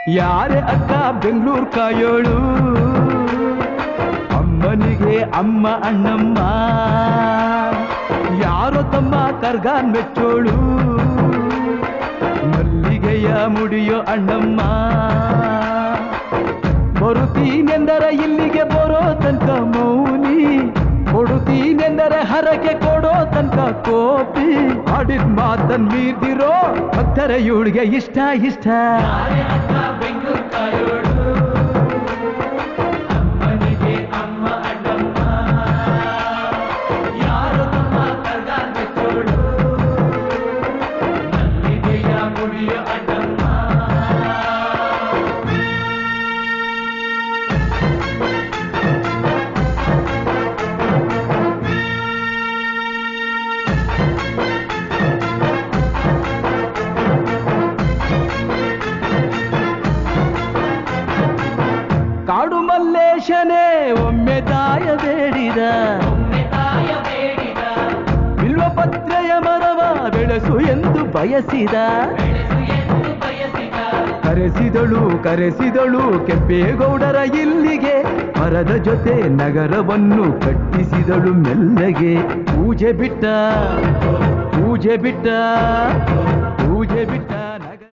ಯಾರೇ ಅಕ್ಕ ಬೆಂಗಳೂರು ಕಾಯೋಳು ಅಮ್ಮನಿಗೆ ಅಮ್ಮ ಅಣ್ಣಮ್ಮ ಯಾರೋ ತಮ್ಮ ಕರ್ಗಾನ್ ಮೆಚ್ಚೋಳು ಮಲ್ಲಿಗೆಯ ಮುಡಿಯೋ ಅಣ್ಣಮ್ಮ ಬರುತ್ತೀನೆಂದರೆ ಇಲ್ಲಿಗೆ ಬರೋ ತನಕ ಮೌನಿ ಕೊಡುತ್ತೀನೆಂದರೆ ಹರಕೆ ಕೊಡೋ ತನಕ ಕೋಪಿ ಆಡಿದ ಮಾತನ್ ಮೀರ್ದಿರೋ ಭಕ್ತರ ಇವಳಿಗೆ ಇಷ್ಟ ಇಷ್ಟ ಅಮ್ಮನಿಗೆ ಅಮ್ಮ ಅಣ್ಣಮ್ಮ ಯಾರು ತಮ್ಮ ಕರ್ಗಾನ್ ಮೆಚ್ಚೋಳು ಮಲ್ಲಿಗೆಯ ಮುಡಿಯೋ ಅಣ್ಣಮ್ಮ ಕಾಡು ಮಲ್ಲೇಶನೇ ಒಮ್ಮೆ ತಾಯ ಬೇಡಿದ ಬಿಲ್ವಪತ್ರೆಯ ಮರವ ಬೆಳೆಸು ಎಂದು ಬಯಸಿದ ಕರೆಸಿದಳು ಕೆಂಪೇಗೌಡರ ಇಲ್ಲಿಗೆ ಮರದ ಜೊತೆ ನಗರವನ್ನು ಕಟ್ಟಿಸಿದಳು ಮೆಲ್ಲಗೆ ಪೂಜೆ ಬಿಟ್ಟ